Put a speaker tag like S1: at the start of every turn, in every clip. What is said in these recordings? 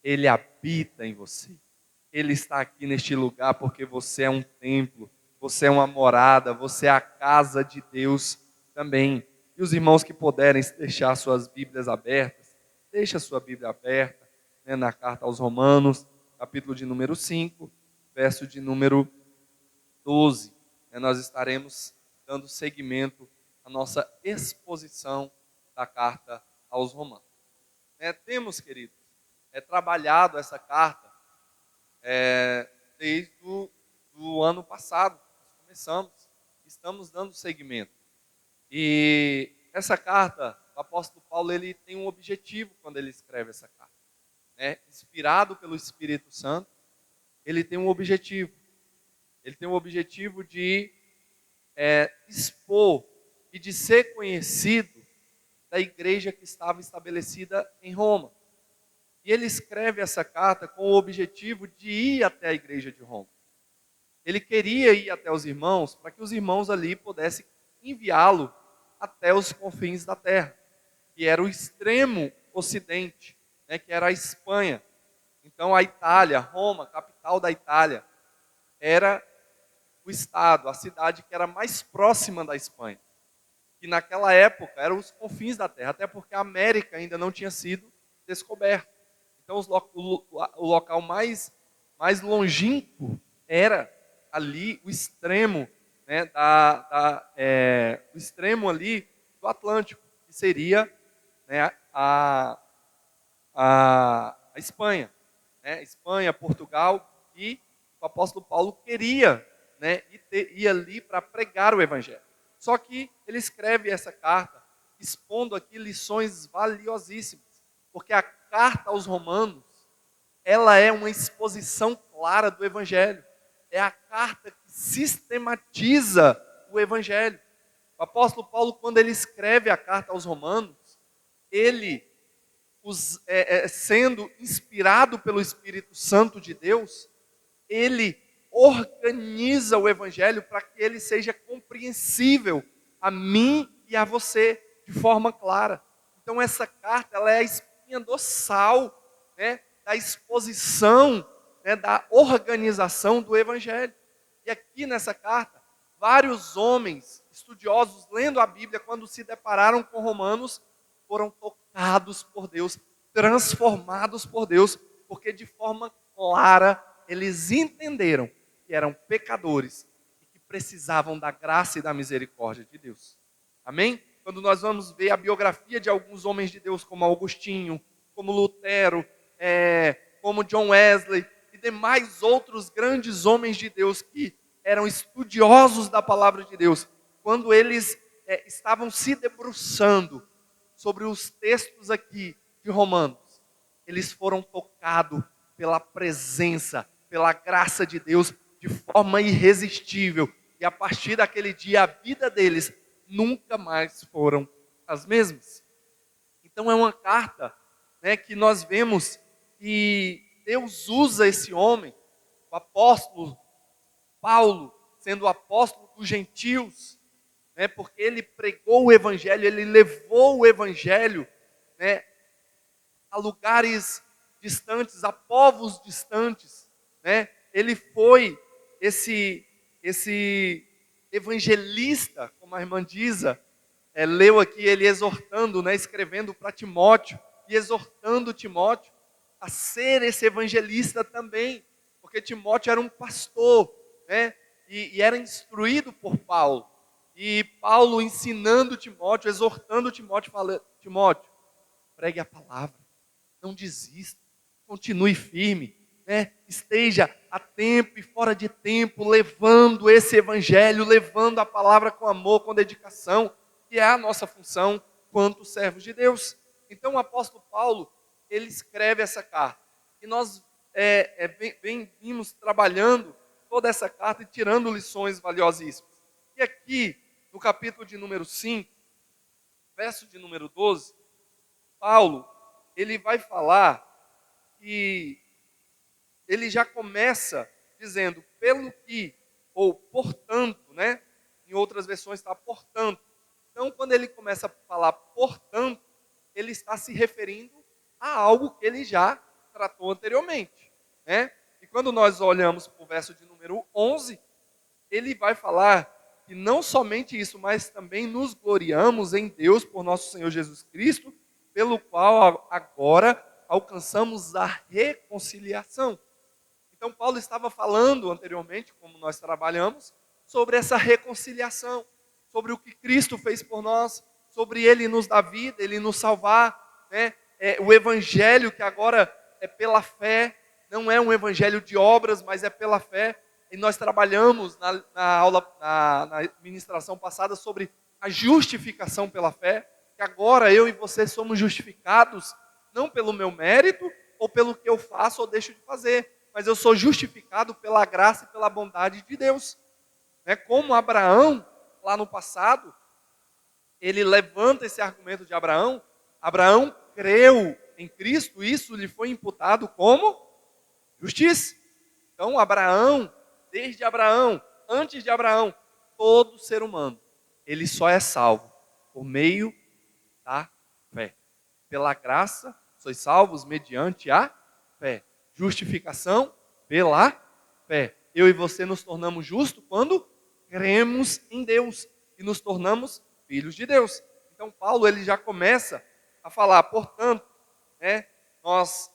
S1: Ele habita em você. Ele está aqui neste lugar porque você é um templo, você é uma morada, você é a casa de Deus também. E os irmãos que puderem deixar suas Bíblias abertas, deixa a sua Bíblia aberta, né, na carta aos Romanos, capítulo de número 5, verso de número 12. Nós estaremos dando seguimento à nossa exposição da carta aos Romanos. Temos, queridos, trabalhado essa carta desde do ano passado. Nós começamos, estamos dando seguimento. E essa carta, o apóstolo Paulo, ele tem um objetivo quando ele escreve essa carta. Inspirado pelo Espírito Santo, ele tem um objetivo. Ele tem o objetivo de expor e de ser conhecido da igreja que estava estabelecida em Roma. E ele escreve essa carta com o objetivo de ir até a igreja de Roma. Ele queria ir até os irmãos para que os irmãos ali pudessem enviá-lo até os confins da terra, que era o extremo ocidente, que era a Espanha. Então a Itália, Roma, capital da Itália, era o estado, a cidade que era mais próxima da Espanha, que naquela época eram os confins da terra, até porque a América ainda não tinha sido descoberta. Então o local mais longínquo era ali o extremo, o extremo ali do Atlântico, que seria, a Espanha, Espanha, Portugal, e o apóstolo Paulo queria, ir ali para pregar o evangelho. Só que ele escreve essa carta expondo aqui lições valiosíssimas, porque a carta aos Romanos, ela é uma exposição clara do evangelho. É a carta que sistematiza o evangelho. O apóstolo Paulo, quando ele escreve a carta aos Romanos, ele, sendo inspirado pelo Espírito Santo de Deus, ele organiza o evangelho para que ele seja compreensível a mim e a você de forma clara. Então essa carta, ela é a espinha dorsal, da exposição, da organização do evangelho. E aqui nessa carta, vários homens estudiosos lendo a Bíblia, quando se depararam com Romanos, foram tocados por Deus, transformados por Deus, porque de forma clara eles entenderam que eram pecadores e que precisavam da graça e da misericórdia de Deus. Amém? Quando nós vamos ver a biografia de alguns homens de Deus, como Agostinho, como Lutero, como John Wesley e demais outros grandes homens de Deus que eram estudiosos da palavra de Deus, quando eles estavam se debruçando sobre os textos aqui de Romanos, eles foram tocados pela presença, pela graça de Deus, de forma irresistível. E a partir daquele dia, a vida deles nunca mais foram as mesmas. Então é uma carta, que nós vemos que Deus usa esse homem, o apóstolo Paulo, sendo o apóstolo dos gentios, porque ele pregou o evangelho, ele levou o evangelho, a lugares distantes, a povos distantes, Ele foi esse evangelista, como a irmã Diza leu aqui, ele exortando, escrevendo para Timóteo e exortando Timóteo a ser esse evangelista também, porque Timóteo era um pastor, e era instruído por Paulo. E Paulo ensinando Timóteo, exortando Timóteo, falando: Timóteo, pregue a palavra, não desista, continue firme, esteja a tempo e fora de tempo, levando esse evangelho, levando a palavra com amor, com dedicação, que é a nossa função quanto servos de Deus. Então o apóstolo Paulo, ele escreve essa carta, e nós vimos trabalhando toda essa carta e tirando lições valiosíssimas. E aqui, no capítulo de número 5, verso de número 12, Paulo, ele vai falar que ele já começa dizendo pelo que, ou portanto, em outras versões está portanto. Então, quando ele começa a falar portanto, ele está se referindo a algo que ele já tratou anteriormente, né? E quando nós olhamos para o verso de número 11, ele vai falar que não somente isso, mas também nos gloriamos em Deus por nosso Senhor Jesus Cristo, pelo qual agora alcançamos a reconciliação. Então Paulo estava falando anteriormente, como nós trabalhamos, sobre essa reconciliação, sobre o que Cristo fez por nós, sobre Ele nos dar vida, Ele nos salvar, né? O Evangelho que agora é pela fé, não é um Evangelho de obras, mas é pela fé. E nós trabalhamos na aula, na ministração passada sobre a justificação pela fé, que agora eu e você somos justificados, não pelo meu mérito, ou pelo que eu faço ou deixo de fazer, mas eu sou justificado pela graça e pela bondade de Deus. Né? Como Abraão, lá no passado, ele levanta esse argumento de Abraão. Abraão creu em Cristo, isso lhe foi imputado como justiça. Então Abraão, desde Abraão, antes de Abraão, todo ser humano, ele só é salvo por meio da fé. Pela graça, sois salvos mediante a fé. Justificação pela fé. Eu e você nos tornamos justos quando cremos em Deus e nos tornamos filhos de Deus. Então Paulo ele já começa a falar, portanto, né, nós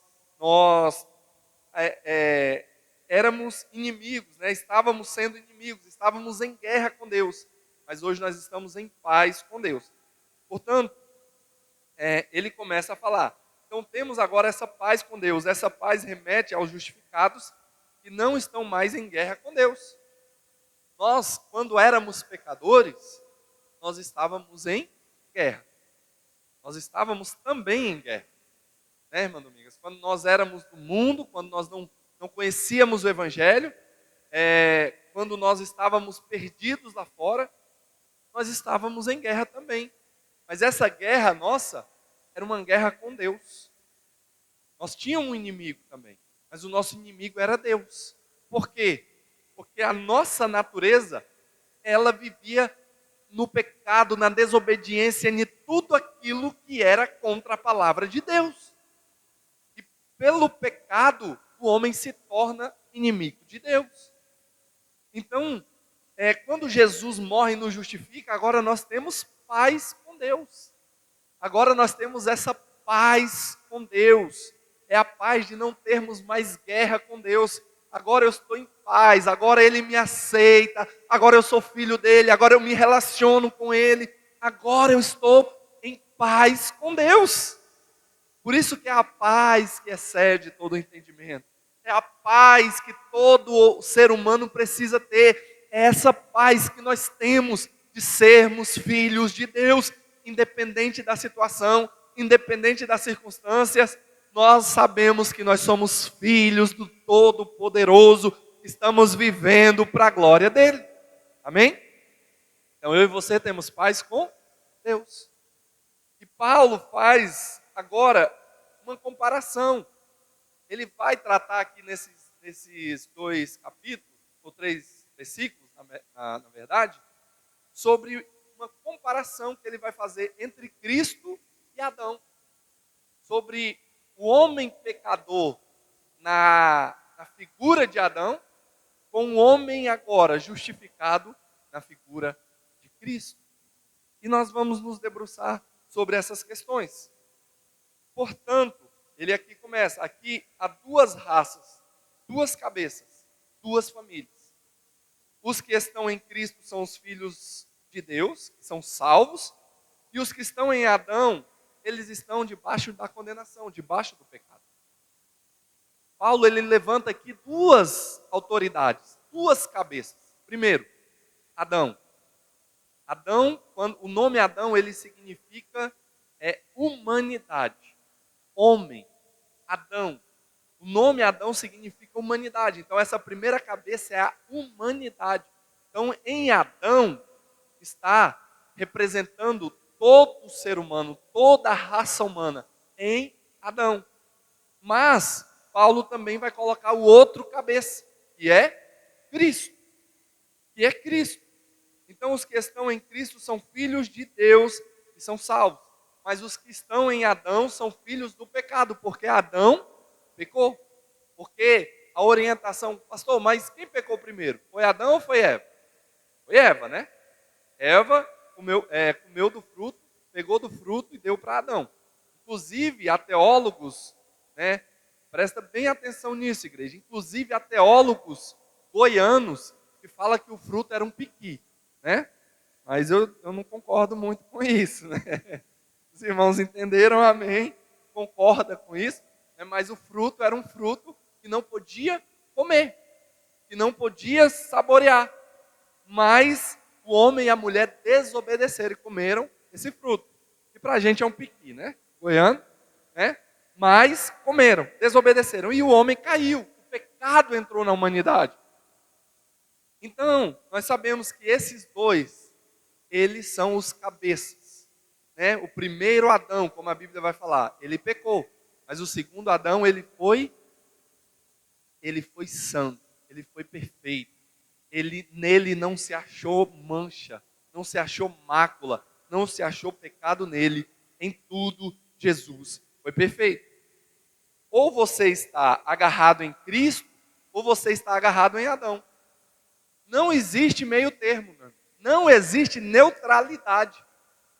S1: éramos inimigos, né, estávamos sendo inimigos, estávamos em guerra com Deus, mas hoje nós estamos em paz com Deus. Portanto, ele começa a falar, então temos agora essa paz com Deus, essa paz remete aos justificados que não estão mais em guerra com Deus. Nós, quando éramos pecadores, nós estávamos em guerra. Nós estávamos também em guerra. Né, irmã Domingas? Quando nós éramos do mundo, quando nós não conhecíamos o Evangelho, quando nós estávamos perdidos lá fora, nós estávamos em guerra também. Mas essa guerra nossa era uma guerra com Deus. Nós tínhamos um inimigo também, mas o nosso inimigo era Deus. Por quê? Porque a nossa natureza, ela vivia no pecado, na desobediência, em tudo aquilo que era contra a palavra de Deus. E pelo pecado, o homem se torna inimigo de Deus. Então, quando Jesus morre e nos justifica, agora nós temos paz com Deus. Agora nós temos essa paz com Deus. É a paz de não termos mais guerra com Deus. Agora eu estou em paz, agora Ele me aceita, agora eu sou filho dEle, agora eu me relaciono com Ele. Agora eu estou em paz com Deus. Por isso que é a paz que excede todo o entendimento. É a paz que todo ser humano precisa ter. É essa paz que nós temos de sermos filhos de Deus, independente da situação, independente das circunstâncias. Nós sabemos que nós somos filhos do Todo-Poderoso, estamos vivendo para a glória dEle. Amém? Então eu e você temos paz com Deus. E Paulo faz agora uma comparação. Ele vai tratar aqui nesses 2 capítulos, ou 3 versículos, na verdade, sobre uma comparação que ele vai fazer entre Cristo e Adão. Sobre o homem pecador na figura de Adão, com o homem agora justificado na figura de Cristo. E nós vamos nos debruçar sobre essas questões. Portanto, ele aqui começa, aqui há 2 raças, 2 cabeças, 2 famílias. Os que estão em Cristo são os filhos de Deus, que são salvos, e os que estão em Adão, eles estão debaixo da condenação, debaixo do pecado. Paulo, ele levanta aqui 2 autoridades, 2 cabeças. Primeiro, Adão. Adão, o nome Adão, ele significa humanidade. Homem, Adão. O nome Adão significa humanidade. Então, essa primeira cabeça é a humanidade. Então, em Adão, está representando todo o ser humano, toda a raça humana, em Adão. Mas, Paulo também vai colocar o outro cabeça, que é Cristo. Que é Cristo. Então, os que estão em Cristo são filhos de Deus e são salvos. Mas os que estão em Adão são filhos do pecado, porque Adão pecou. Porque a orientação, pastor, mas quem pecou primeiro? Foi Adão ou foi Eva? Foi Eva, né? Eva comeu do fruto, pegou do fruto e deu para Adão. Inclusive, há teólogos, né? Presta bem atenção nisso, igreja. Inclusive, há teólogos goianos que falam que o fruto era um piqui, né? Mas eu não concordo muito com isso, né? Os irmãos entenderam, amém? Concorda com isso? Né? Mas o fruto era um fruto que não podia comer, que não podia saborear. Mas o homem e a mulher desobedeceram e comeram esse fruto. Que para a gente é um piqui, né? Goiano, né? Mas comeram, desobedeceram. E o homem caiu. O pecado entrou na humanidade. Então, nós sabemos que esses dois, eles são os cabeças. Né? O primeiro Adão, como a Bíblia vai falar, ele pecou. Mas o segundo Adão, ele foi santo, ele foi perfeito. Nele não se achou mancha, não se achou mácula, não se achou pecado nele. Em tudo, Jesus foi perfeito. Ou você está agarrado em Cristo, ou você está agarrado em Adão. Não existe meio termo, não existe neutralidade,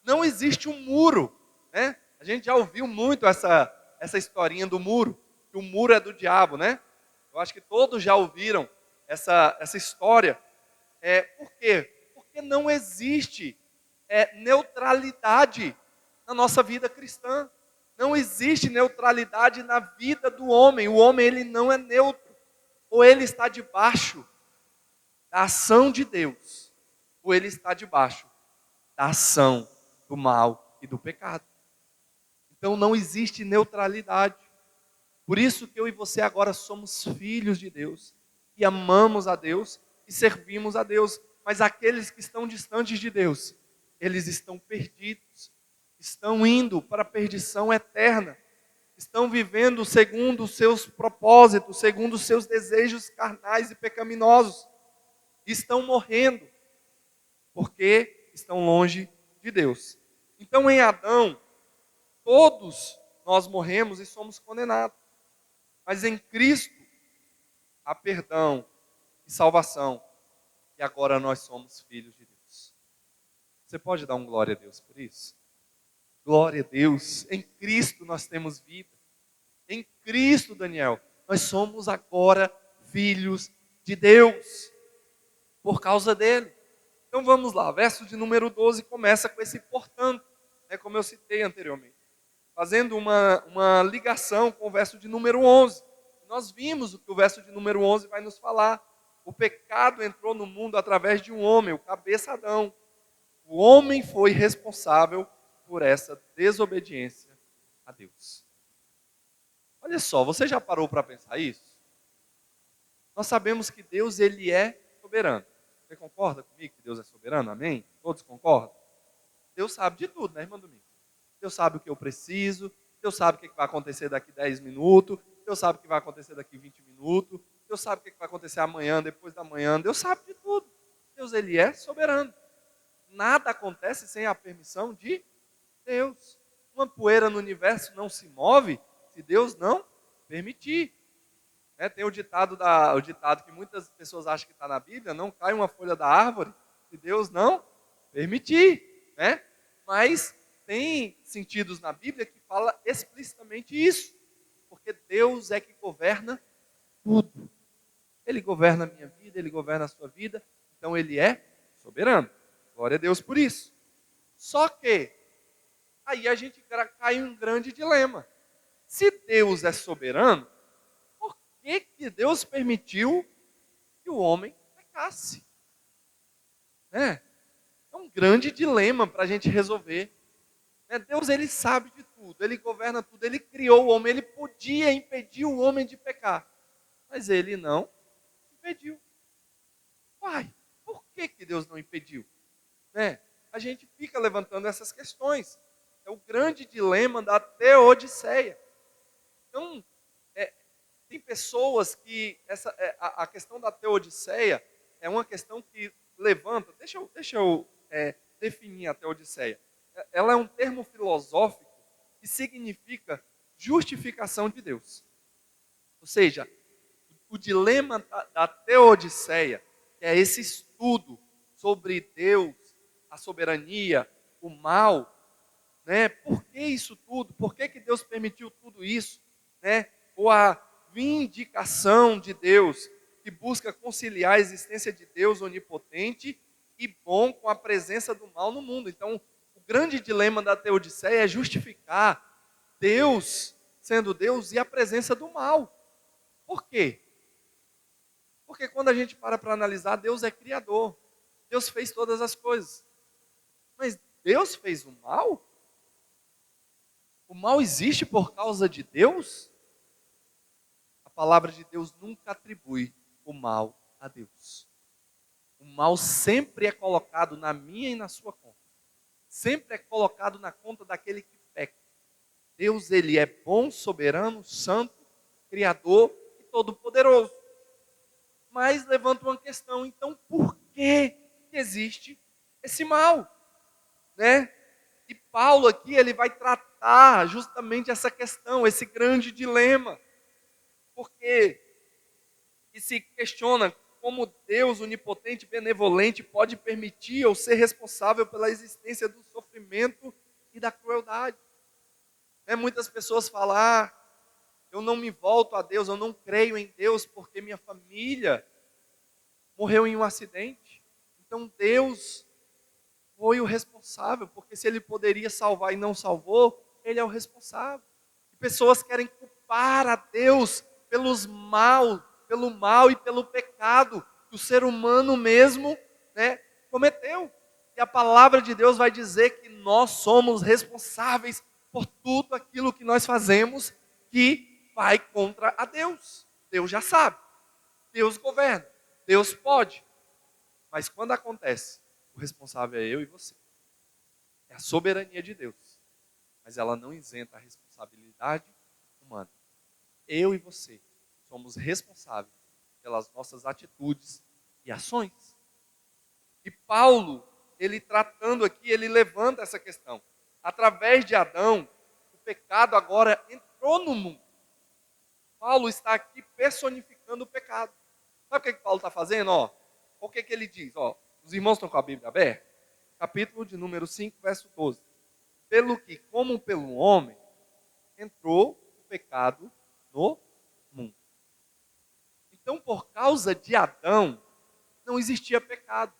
S1: não existe um muro. Né? A gente já ouviu muito essa historinha do muro, que o muro é do diabo, né? Eu acho que todos já ouviram essa história. Por quê? Porque não existe neutralidade na nossa vida cristã. Não existe neutralidade na vida do homem. O homem, ele não é neutro. Ou ele está debaixo da ação de Deus, ou ele está debaixo da ação do mal e do pecado. Então não existe neutralidade. Por isso que eu e você agora somos filhos de Deus, e amamos a Deus, e servimos a Deus. Mas aqueles que estão distantes de Deus, eles estão perdidos, estão indo para a perdição eterna, estão vivendo segundo os seus propósitos, segundo os seus desejos carnais e pecaminosos, estão morrendo, porque estão longe de Deus. Então em Adão, todos nós morremos e somos condenados. Mas em Cristo, há perdão e salvação. E agora nós somos filhos de Deus. Você pode dar um glória a Deus por isso? Glória a Deus. Em Cristo nós temos vida. Em Cristo, Daniel, nós somos agora filhos de Deus. Por causa dele. Então vamos lá. Verso de número 12 começa com esse portanto. Como eu citei anteriormente. Fazendo uma ligação com o verso de número 11. Nós vimos o que o verso de número 11 vai nos falar. O pecado entrou no mundo através de um homem, o cabeça Adão. O homem foi responsável por essa desobediência a Deus. Olha só, você já parou para pensar isso? Nós sabemos que Deus, ele é soberano. Você concorda comigo que Deus é soberano? Amém? Todos concordam? Deus sabe de tudo, né, irmã Domingos? Deus sabe o que eu preciso, Deus sabe o que vai acontecer daqui 10 minutos, Deus sabe o que vai acontecer daqui 20 minutos, Deus sabe o que vai acontecer amanhã, depois da manhã, Deus sabe de tudo. Deus, ele é soberano. Nada acontece sem a permissão de Deus. Uma poeira no universo não se move se Deus não permitir. Tem o ditado que muitas pessoas acham que está na Bíblia, não cai uma folha da árvore se Deus não permitir. Mas tem sentidos na Bíblia que fala explicitamente isso, porque Deus é que governa tudo. Ele governa a minha vida, Ele governa a sua vida, então Ele é soberano. Glória a Deus por isso. Só que, aí a gente cai em um grande dilema. Se Deus é soberano, por que Deus permitiu que o homem pecasse? É um grande dilema para a gente resolver. Deus, ele sabe de tudo, ele governa tudo, ele criou o homem, ele podia impedir o homem de pecar, mas ele não impediu. Uai, por que Deus não impediu? A gente fica levantando essas questões. É o grande dilema da teodiceia. Então, tem pessoas que a questão da teodiceia é uma questão que levanta. Deixa eu definir a teodiceia. Ela é um termo filosófico que significa justificação de Deus. Ou seja, o dilema da Teodiceia, que é esse estudo sobre Deus, a soberania, o mal, né? Por que isso tudo? Por que Deus permitiu tudo isso? Né? Ou a vindicação de Deus, que busca conciliar a existência de Deus onipotente e bom com a presença do mal no mundo. Então, o grande dilema da Teodiceia é justificar Deus sendo Deus e a presença do mal. Por quê? Porque quando a gente para analisar, Deus é criador. Deus fez todas as coisas. Mas Deus fez o mal? O mal existe por causa de Deus? A palavra de Deus nunca atribui o mal a Deus. O mal sempre é colocado na minha e na sua conta. Sempre é colocado na conta daquele que peca. Deus, ele é bom, soberano, santo, criador e todo-poderoso. Mas levanta uma questão, então por que existe esse mal? Né? E Paulo aqui, ele vai tratar justamente essa questão, esse grande dilema. Porque e se questiona como Deus onipotente e benevolente pode permitir ou ser responsável pela existência do sofrimento e da crueldade. Muitas pessoas falam, eu não me volto a Deus, eu não creio em Deus porque minha família morreu em um acidente. Então Deus foi o responsável, porque se Ele poderia salvar e não salvou, Ele é o responsável. E pessoas querem culpar a Deus pelo mal e pelo pecado que o ser humano mesmo, cometeu. E a palavra de Deus vai dizer que nós somos responsáveis por tudo aquilo que nós fazemos que vai contra a Deus. Deus já sabe, Deus governa, Deus pode. Mas quando acontece, o responsável é eu e você. É a soberania de Deus. Mas ela não isenta a responsabilidade humana. Eu e você somos responsáveis pelas nossas atitudes e ações. E Paulo, ele tratando aqui, ele levanta essa questão. Através de Adão, o pecado agora entrou no mundo. Paulo está aqui personificando o pecado. Sabe o que Paulo está fazendo? O que ele diz? Os irmãos estão com a Bíblia aberta? Capítulo de número 5, verso 12. Pelo que, como pelo homem, entrou o pecado no mundo. Então, por causa de Adão, não existia pecado.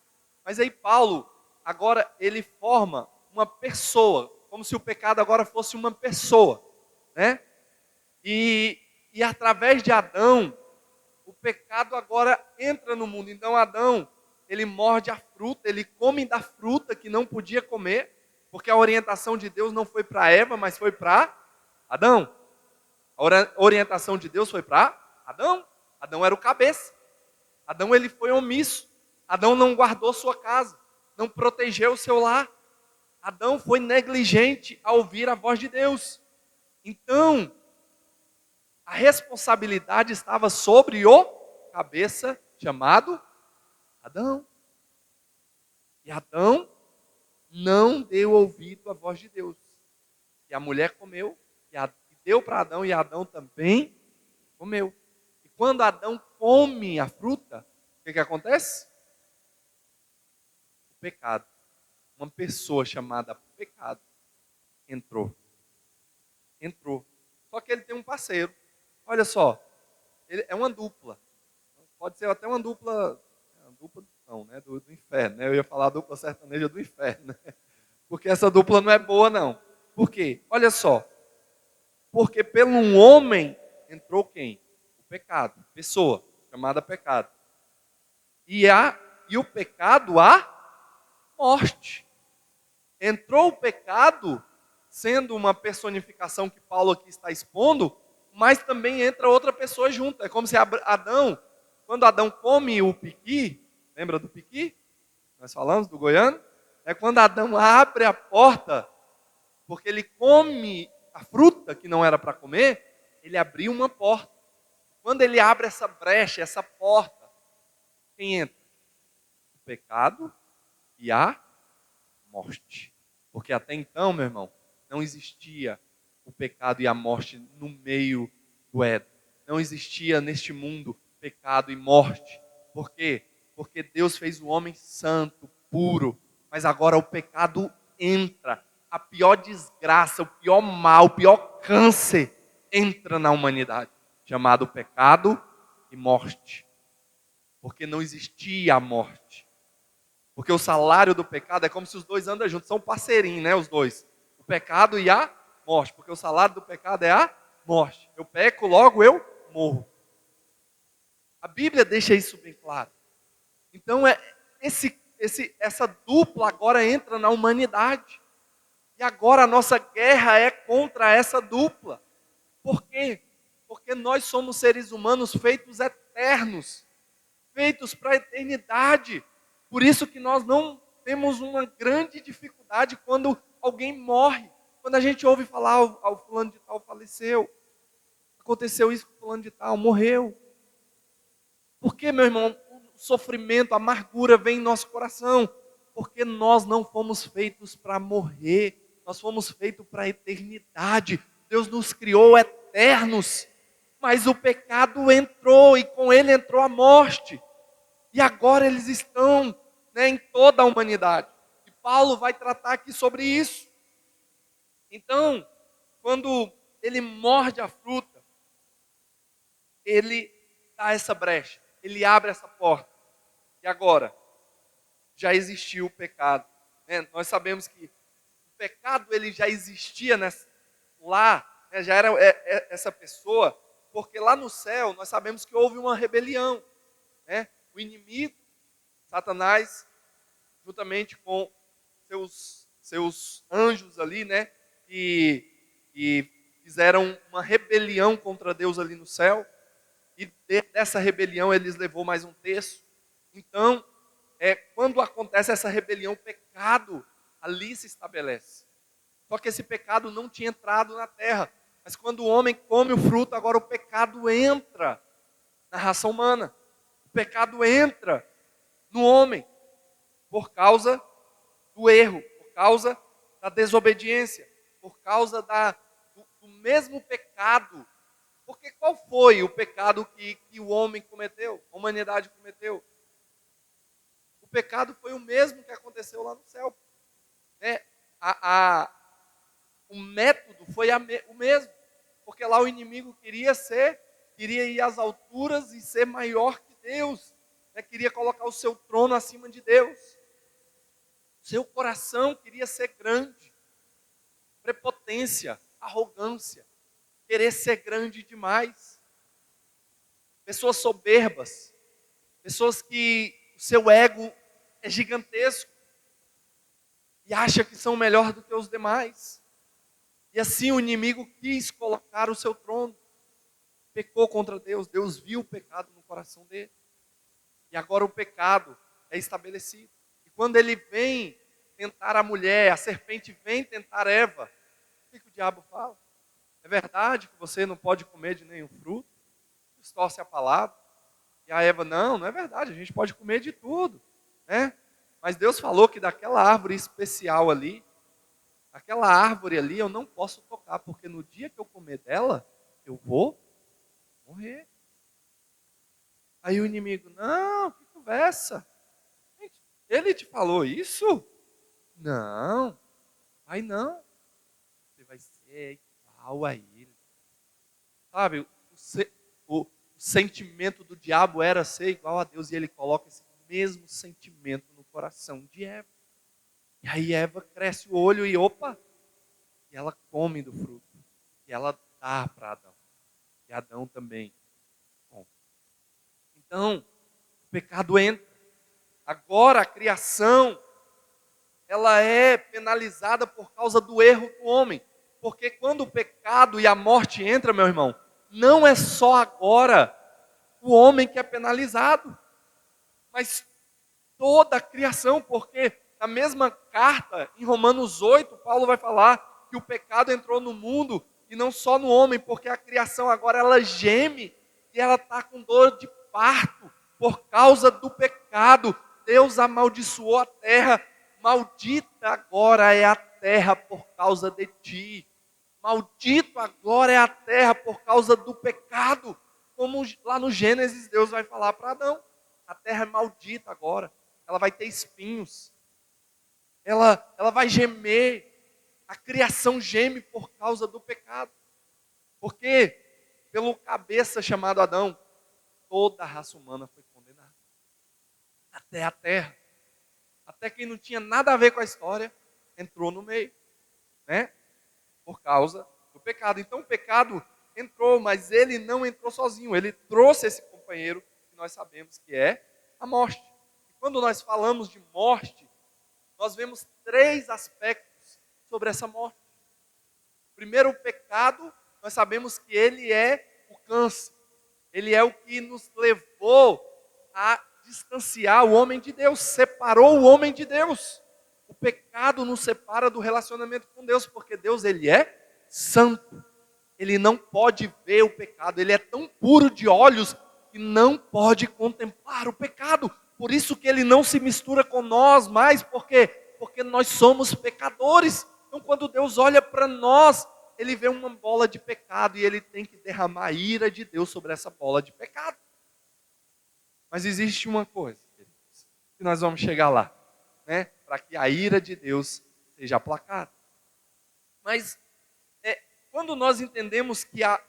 S1: Mas aí Paulo, agora ele forma uma pessoa, como se o pecado agora fosse uma pessoa, né? E através de Adão, o pecado agora entra no mundo. Então Adão, ele morde a fruta, ele come da fruta que não podia comer, porque a orientação de Deus não foi para Eva, mas foi para Adão. A orientação de Deus foi para Adão. Adão era o cabeça. Adão, ele foi omisso. Adão não guardou sua casa, não protegeu o seu lar. Adão foi negligente ao ouvir a voz de Deus. Então, a responsabilidade estava sobre o cabeça chamado Adão. E Adão não deu ouvido à voz de Deus. E a mulher comeu, e deu para Adão, e Adão também comeu. E quando Adão come a fruta, o que acontece? O pecado. Uma pessoa chamada pecado entrou. Só que ele tem um parceiro. Olha só, ele é uma dupla. Pode ser até uma dupla não, né, do inferno. Né? Eu ia falar dupla sertaneja do inferno. Né? Porque essa dupla não é boa, não. Por quê? Olha só. Porque pelo um homem entrou quem? O pecado. Pessoa, chamada pecado. E o pecado, a morte. Entrou o pecado, sendo uma personificação que Paulo aqui está expondo, mas também entra outra pessoa junto. É como se quando Adão come o piqui, lembra do piqui? Nós falamos do goiano? É quando Adão abre a porta, porque ele come a fruta que não era para comer, ele abriu uma porta. Quando ele abre essa brecha, essa porta, quem entra? O pecado e a morte. Porque até então, meu irmão, não existia o pecado e a morte no meio do Éden. não existia neste mundo pecado e morte. Por quê? Porque Deus fez o homem santo, puro, mas agora o pecado entra. A pior desgraça, o pior mal, o pior câncer entra na humanidade, chamado pecado e morte. Porque não existia a morte. Porque o salário do pecado é como se os dois andam juntos, são parceirinhos, né, os dois. O pecado e a morte, porque o salário do pecado é a morte. Eu peco, logo eu morro. A Bíblia deixa isso bem claro. Então essa dupla agora entra na humanidade. E agora a nossa guerra é contra essa dupla. Por quê? Porque nós somos seres humanos feitos eternos, feitos para a eternidade. Por isso que nós não temos uma grande dificuldade quando alguém morre. Quando a gente ouve falar, ao fulano de tal faleceu, aconteceu isso com o fulano de tal, morreu. Por que, meu irmão, o sofrimento, a amargura vem em nosso coração? Porque nós não fomos feitos para morrer, nós fomos feitos para a eternidade. Deus nos criou eternos, mas o pecado entrou e com ele entrou a morte. E agora eles estão, em toda a humanidade. E Paulo vai tratar aqui sobre isso. Então, quando ele morde a fruta, ele dá essa brecha, ele abre essa porta. E agora, já existiu o pecado. Nós sabemos que o pecado ele já existia lá, já era essa pessoa, porque lá no céu nós sabemos que houve uma rebelião. O inimigo, Satanás, juntamente com seus anjos ali, que fizeram uma rebelião contra Deus ali no céu, e dessa rebelião eles levou mais um terço. Então, quando acontece essa rebelião, o pecado ali se estabelece. Só que esse pecado não tinha entrado na terra, mas quando o homem come o fruto, agora o pecado entra na raça humana. O pecado entra no homem por causa do erro, por causa da desobediência, por causa do mesmo pecado. Porque qual foi o pecado que o homem cometeu, a humanidade cometeu? O pecado foi o mesmo que aconteceu lá no céu. O método foi o mesmo, porque lá o inimigo queria ir às alturas e ser maior que Deus, queria colocar o seu trono acima de Deus. Seu coração queria ser grande, prepotência, arrogância, querer ser grande demais. Pessoas soberbas, pessoas que o seu ego é gigantesco e acha que são melhor do que os demais. E assim o inimigo quis colocar o seu trono, pecou contra Deus, Deus viu o pecado no coração dele. E agora o pecado é estabelecido. E quando ele vem tentar a mulher, a serpente vem tentar Eva, o que o diabo fala? É verdade que você não pode comer de nenhum fruto? Distorce a palavra. E a Eva, não é verdade, a gente pode comer de tudo. Mas Deus falou que daquela árvore especial ali, aquela árvore ali eu não posso tocar, porque no dia que eu comer dela, eu vou morrer. Aí o inimigo, não, que conversa? Ele te falou isso? Não, vai não. Você vai ser igual a ele. Sabe, o sentimento do diabo era ser igual a Deus, e ele coloca esse mesmo sentimento no coração de Eva. E aí Eva cresce o olho e e ela come do fruto. E ela dá para Adão. E Adão também come. Então, o pecado entra. Agora a criação, ela é penalizada por causa do erro do homem. Porque quando o pecado e a morte entram, meu irmão, não é só agora o homem que é penalizado, mas toda a criação, porque na mesma carta, em Romanos 8, Paulo vai falar que o pecado entrou no mundo e não só no homem, porque a criação agora ela geme e ela está com dor de parto por causa do pecado. Deus amaldiçoou a terra, maldita agora é a terra por causa de ti. Maldito agora é a terra por causa do pecado. como lá no Gênesis Deus vai falar para Adão, a terra é maldita agora, ela vai ter espinhos, ela vai gemer, a criação geme por causa do pecado. Porque pelo cabeça chamado Adão, toda a raça humana foi condenada. Até a terra. Até quem não tinha nada a ver com a história, entrou no meio. Né? Por causa do pecado. Então o pecado entrou, mas ele não entrou sozinho. Ele trouxe esse companheiro que nós sabemos que é a morte. E quando nós falamos de morte, nós vemos 3 aspectos sobre essa morte. Primeiro, o pecado, nós sabemos que ele é o câncer. Ele é o que nos levou a distanciar o homem de Deus, separou o homem de Deus. O pecado nos separa do relacionamento com Deus, porque Deus, ele é santo. Ele não pode ver o pecado, ele é tão puro de olhos que não pode contemplar o pecado. Por isso que ele não se mistura com nós mais, porque nós somos pecadores. Então quando Deus olha para nós, ele vê uma bola de pecado e ele tem que derramar a ira de Deus sobre essa bola de pecado. Mas existe uma coisa, queridos, que nós vamos chegar lá, né? Para que a ira de Deus seja aplacada. Mas quando nós entendemos que a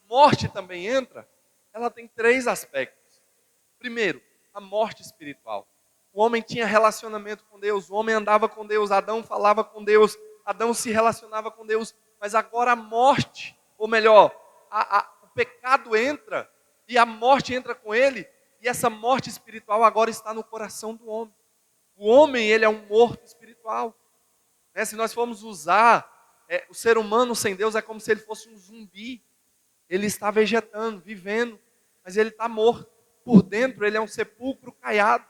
S1: morte também entra, ela tem 3 aspectos. Primeiro, a morte espiritual. O homem tinha relacionamento com Deus, o homem andava com Deus, Adão falava com Deus, Adão se relacionava com Deus, mas agora a morte, ou melhor, o pecado entra e a morte entra com ele, e essa morte espiritual agora está no coração do homem. O homem, ele é um morto espiritual. Né? Se nós formos usar, o ser humano sem Deus é como se ele fosse um zumbi. Ele está vegetando, vivendo, mas ele está morto. Por dentro ele é um sepulcro caiado.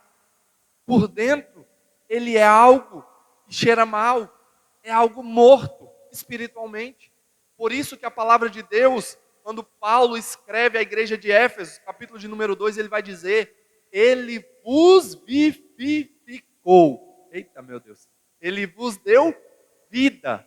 S1: Por dentro ele é algo que cheira mal, é algo morto espiritualmente. Por isso que a palavra de Deus, quando Paulo escreve à igreja de Éfeso, capítulo de número 2, ele vai dizer: ele vos vivificou. Eita, meu Deus. Ele vos deu vida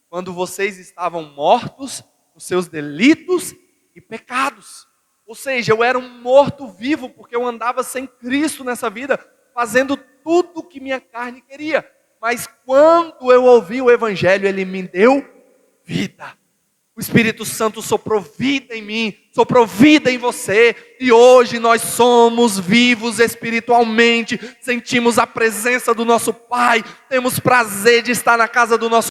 S1: quando vocês estavam mortos nos seus delitos e pecados. Ou seja, eu era um morto vivo porque eu andava sem Cristo nessa vida, fazendo tudo o que minha carne queria. Mas quando eu ouvi o Evangelho, ele me deu vida. O Espírito Santo soprou vida em mim, soprou vida em você. E hoje nós somos vivos espiritualmente, sentimos a presença do nosso Pai, temos prazer de estar na casa do nosso